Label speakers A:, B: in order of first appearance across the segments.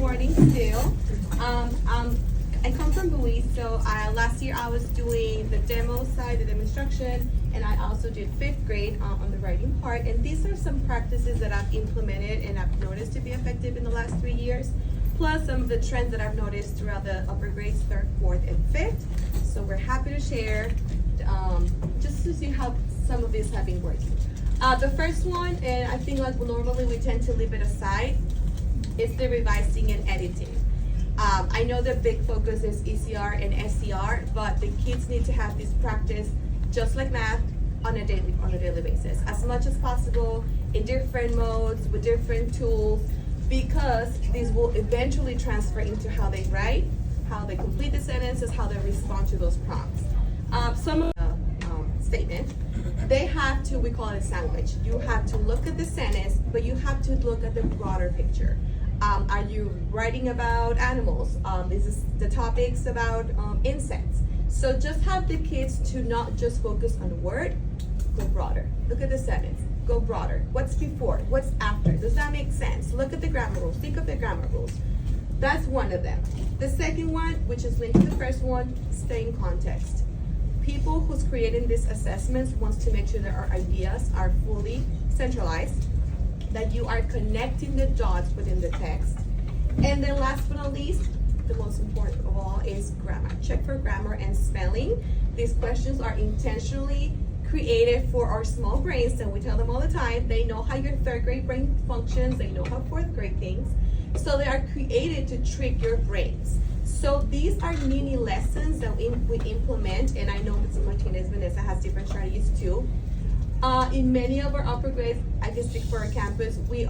A: morning still. I come from Bowie, so last year I was doing the demo side, the demo instruction, and I also did 5th grade on the writing part. And these are some practices that I've implemented and I've noticed to be effective in the last 3 years, plus some of the trends that I've noticed throughout the upper grades, 3rd, 4th, and 5th. So we're happy to share just to see how some of these have been working. The first one, and I think like normally we tend to leave it aside, is the revising and editing. I know the big focus is ECR and STAAR, but the kids need to have this practice just like math on a daily basis, as much as possible in different modes with different tools, because these will eventually transfer into how they write, how they complete the sentences, how they respond to those prompts. Some of the statement, they have to, we call it a sandwich. You have to look at the sentence, but you have to look at the broader picture. Are you writing about animals? This is the topics about insects. So just have the kids to not just focus on the word, go broader. Look at the sentence, go broader. What's before? What's after? Does that make sense? Look at the grammar rules. Think of the grammar rules. That's one of them. The second one, which is linked to the first one, stay in context. People who's creating these assessments wants to make sure that our ideas are fully centralized, that you are connecting the dots within the text. And then last but not least, the most important of all is grammar. Check for grammar and spelling. These questions are intentionally created for our small brains, and we tell them all the time, they know how your 3rd grade brain functions, they know how 4th grade thinks. So they are created to trick your brains. So these are mini lessons that we implement, and I know Ms. Martinez Vanessa has different strategies too. In many of our upper grades, I can speak for our campus, we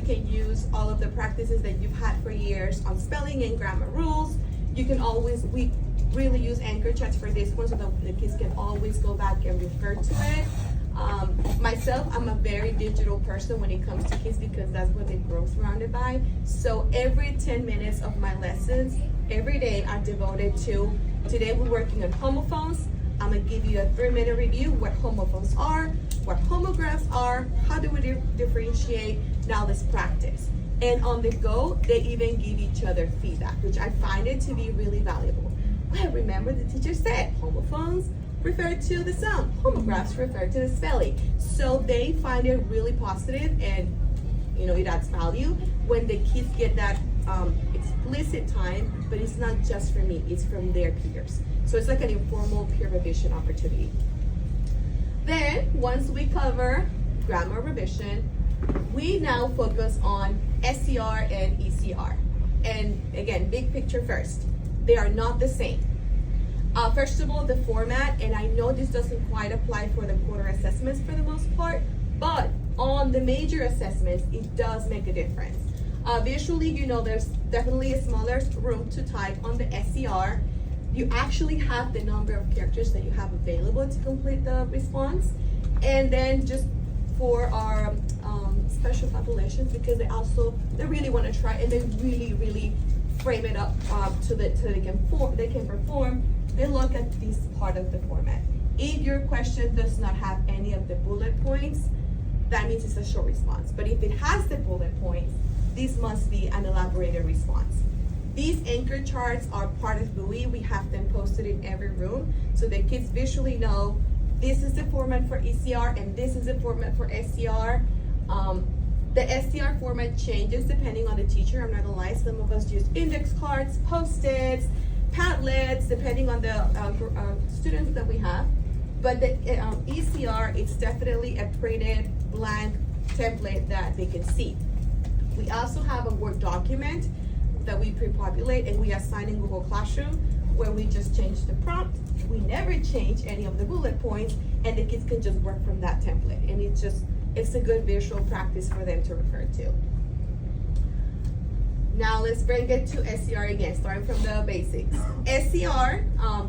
A: can use all of the practices that you've had for years on spelling and grammar rules. You can always, we really use anchor chats for this one so that the kids can always go back and refer to it. Myself, I'm a very digital person when it comes to kids because that's what they grow surrounded by. So every 10 minutes of my lessons, every day are devoted to, today we're working on homophones. I'm gonna give you a 3-minute review, what homophones are, what homographs are, how do we differentiate, now let's practice. And on the go, they even give each other feedback, which I find it to be really valuable. Well, remember the teacher said homophones refer to the sound, homographs refer to the spelling. So they find it really positive, and it adds value when the kids get that explicit time, but it's not just from me, it's from their peers. So it's like an informal peer revision opportunity. Then, once we cover grammar revision, we now focus on STAAR and ECR. And again, big picture first. They are not the same. First of all, the format, and I know this doesn't quite apply for the quarter assessments for the most part, but on the major assessments, it does make a difference. Visually, there's definitely a smaller room to type on the STAAR. You actually have the number of characters that you have available to complete the response. And then just for our special populations, because they really want to try, and they really frame it up so that they can perform, they look at this part of the format. If your question does not have any of the bullet points, that means it's a short response. But if it has the bullet points, this must be an elaborated response. These anchor charts are part of Bowie. We have them posted in every room so the kids visually know this is the format for ECR and this is the format for STAAR. The STAAR format changes depending on the teacher. I'm not gonna lie, some of us use index cards, Post-its, Padlets, depending on the students that we have. But the ECR, it's definitely a printed blank template that they can see. We also have a Word document that we pre-populate and we assign in Google Classroom, where we just change the prompt. We never change any of the bullet points, and the kids can just work from that template. And it's a good visual practice for them to refer to. Now let's bring it to STAAR again, starting from the basics. STAAR,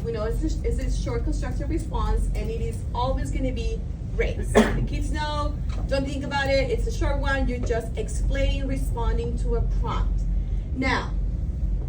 A: we know it's a short constructive response, and it is always gonna be raised. The kids know, don't think about it, it's a short one, you're just explaining, responding to a prompt. Now,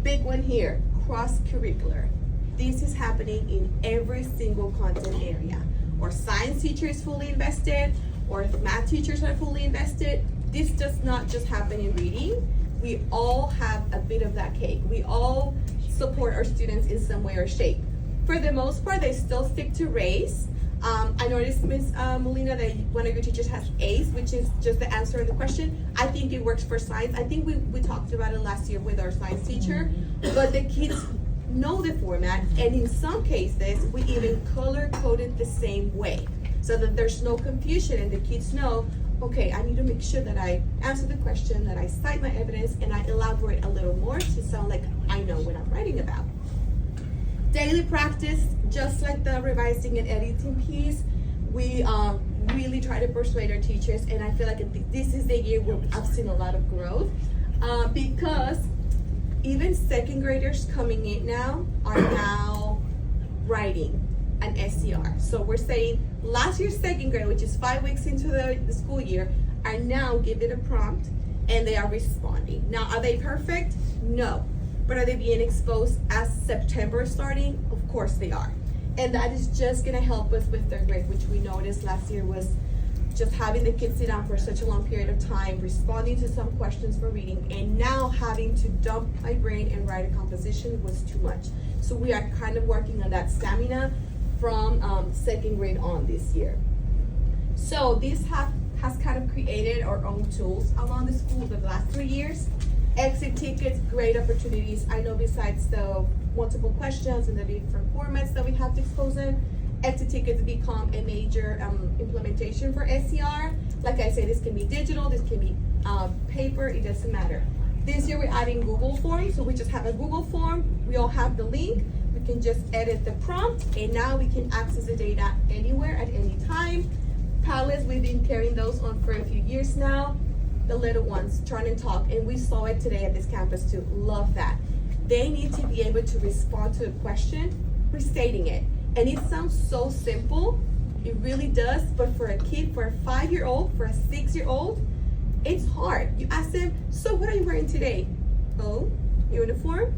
A: big one here, cross-curricular. This is happening in every single content area. Or science teacher is fully invested, or if math teachers are fully invested. This does not just happen in reading. we all have a bit of that cake. We all support our students in some way or shape. For the most part, they still stick to race. I noticed, Ms. Molina, that one of your teachers has ACE, which is just the answer of the question. I think it works for science. I think we talked about it last year with our science teacher, but the kids know the format, and in some cases, we even color code it the same way, so that there's no confusion and the kids know, okay, I need to make sure that I answer the question, that I cite my evidence, and I elaborate a little more to sound like I know what I'm writing about. Daily practice, just like the revising and editing piece, we really try to persuade our teachers, and I feel like this is the year where I've seen a lot of growth, because even second graders coming in now are now writing an STAAR. So we're saying last year's second grade, which is 5 weeks into the school year, are now given a prompt and they are responding. Now, are they perfect? No. But are they being exposed as September starting? Of course they are. And that is just gonna help us with third grade, which we noticed last year was just having the kids sit down for such a long period of time, responding to some questions for reading, and now having to dump my brain and write a composition was too much. So we are kind of working on that stamina from second grade on this year. So this has kind of created our own tools along the school the last 3 years. Exit tickets, great opportunities. I know besides the multiple questions and the different formats that we have to expose in, exit tickets become a major implementation for STAAR. Like I said, this can be digital, this can be paper, it doesn't matter. This year we're adding Google Forms, so we just have a Google form, we all have the link, we can just edit the prompt, and now we can access the data anywhere at any time. Palettes, we've been carrying those on for a few years now. The little ones, turn and talk, and we saw it today at this campus too. Love that. They need to be able to respond to a question, restating it. And it sounds so simple, it really does, but for a kid, for a 5-year-old, for a 6-year-old, it's hard. You ask them, so what are you wearing today? Oh, uniform?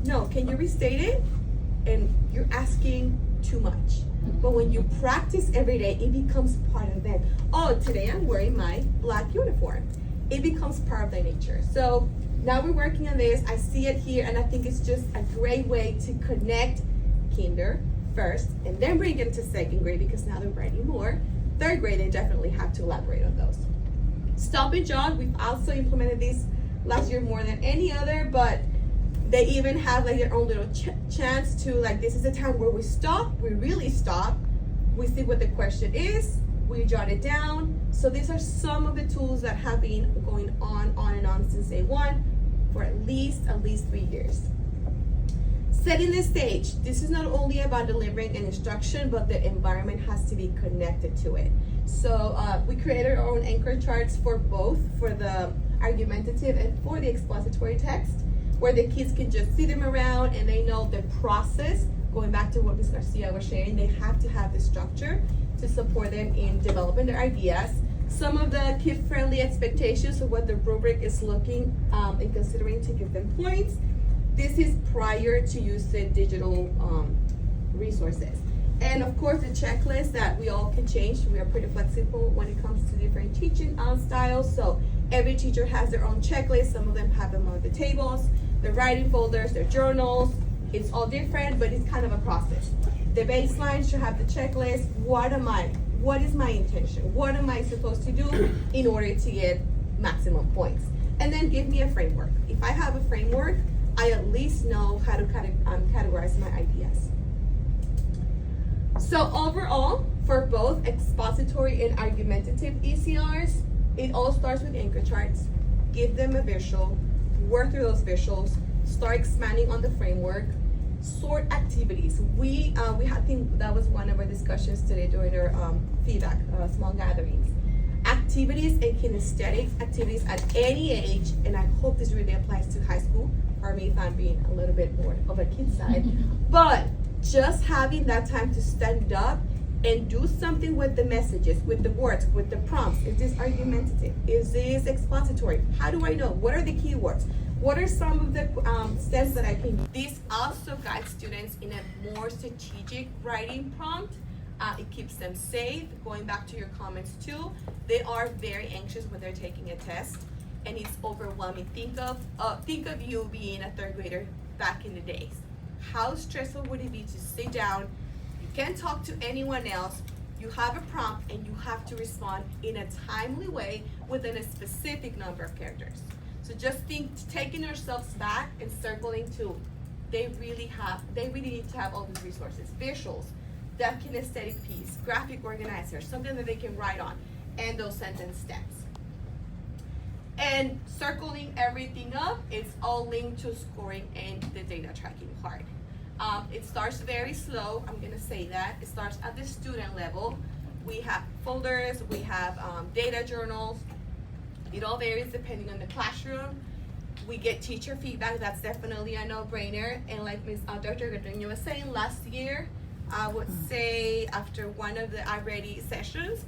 A: No, can you restate it? And you're asking too much. But when you practice every day, it becomes part of them. Oh, today I'm wearing my black uniform. It becomes part of their nature. So now we're working on this. I see it here, and I think it's just a great way to connect kinder first, and then bring it to second grade because now they're writing more. Third grade, they definitely have to elaborate on those. Stop and jog, we've also implemented this last year more than any other, but they even have like their own little chance to, like, this is a time where we stop, we really stop, we see what the question is, we jot it down. So these are some of the tools that have been going on and on since day one for at least 3 years. Setting the stage. This is not only about delivering an instruction, but the environment has to be connected to it. So we created our own anchor charts for both, for the argumentative and for the expository text, where the kids can just see them around and they know the process. Going back to what Ms. Garcia was sharing, they have to have the structure to support them in developing their ideas. Some of the kid-friendly expectations of what the rubric is looking and considering to give them points. This is prior to using digital resources. And of course, the checklist that we all can change. We are pretty flexible when it comes to different teaching styles. So every teacher has their own checklist. Some of them have them on the tables, their writing folders, their journals. It's all different, but it's kind of a process. The baseline should have the checklist. What is my intention? What am I supposed to do in order to get maximum points? And then give me a framework. If I have a framework, I at least know how to categorize my ideas. So overall, for both expository and argumentative ECRs, it all starts with anchor charts. Give them a visual, work through those visuals, start expanding on the framework, sort activities. We I think that was one of our discussions today during our feedback, small gatherings. Activities and kinesthetics activities at any age, and I hope this really applies to high school, or me if I'm being a little bit more of a kid side, but just having that time to stand up and do something with the messages, with the words, with the prompts. Is this argumentative? Is this expository? How do I know? What are the keywords? What are some of the steps that I can use? This also guides students in a more strategic writing prompt. It keeps them safe. Going back to your comments too, they are very anxious when they're taking a test. and it's overwhelming. Think of you being a third grader back in the days. How stressful would it be to sit down, you can't talk to anyone else, you have a prompt, and you have to respond in a timely way within a specific number of characters. So just think, taking yourselves back and circling to, they really need to have all these resources, visuals, that kinesthetic piece, graphic organizer, something that they can write on, and those sentence steps. And circling everything up, it's all linked to scoring and the data tracking part. It starts very slow, I'm gonna say that. It starts at the student level. We have folders, we have data journals. It all varies depending on the classroom. We get teacher feedback, that's definitely a no-brainer. And like Dr. Garduño was saying, last year, I would say after one of the iReady sessions,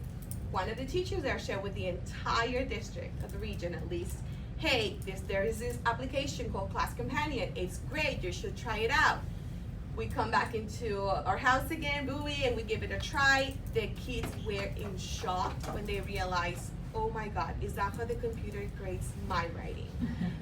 A: one of the teachers there shared with the entire district, of the region at least, hey, there is this application called Class Companion. It's great, you should try it out. We come back into our house again, buoy, and we give it a try. The kids were in shock when they realized, oh my God, is that how the computer grades my writing?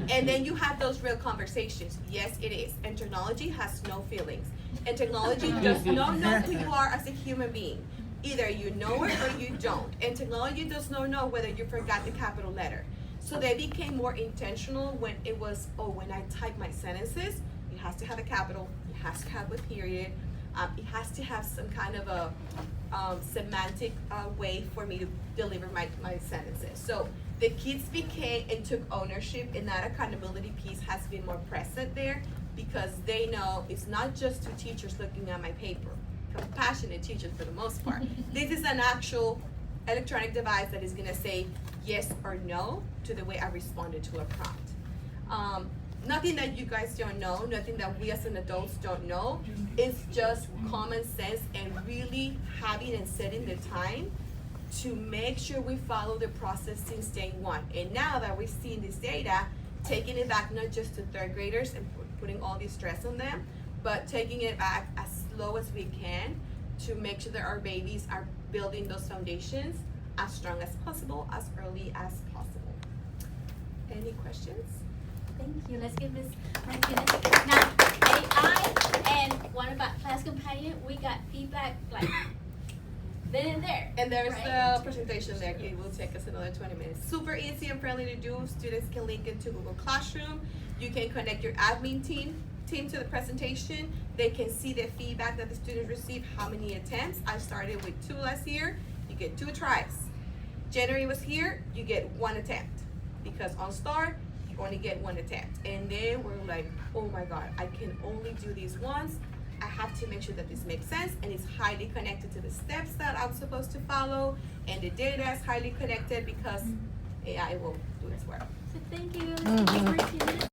A: And then you have those real conversations. Yes, it is. And technology has no feelings. And technology does not know who you are as a human being. Either you know it or you don't. And technology does not know whether you forgot the capital letter. So they became more intentional when it was, oh, when I type my sentences, it has to have a capital, it has to have a period, it has to have some kind of a semantic way for me to deliver my sentences. So the kids became and took ownership, and that accountability piece has been more present there because they know it's not just two teachers looking at my paper, compassionate teachers for the most part. This is an actual electronic device that is gonna say yes or no to the way I responded to a prompt. Nothing that you guys don't know, nothing that we as an adults don't know. It's just common sense and really having and setting the time to make sure we follow the process since day one. And now that we're seeing this data, taking it back not just to third graders and putting all this stress on them, but taking it back as slow as we can to make sure that our babies are building those foundations as strong as possible, as early as possible. Any questions?
B: Thank you. Let's give Ms. Martinez. Now, AI and what about Class Companion? We got feedback like then and there.
A: And there's
B: right?
A: the presentation there. It will take us another 20 minutes. Super easy and friendly to do. Students can link into Google Classroom. You can connect your admin team to the presentation. They can see the feedback that the students receive, how many attempts. I started with 2 last year. You get 2 tries. January was here, you get 1 attempt. Because on STAAR, you only get 1 attempt. And then we're like, oh my God, I can only do these once. I have to make sure that this makes sense and it's highly connected to the steps that I'm supposed to follow, and the data is highly connected because AI will do its work.
B: So thank you.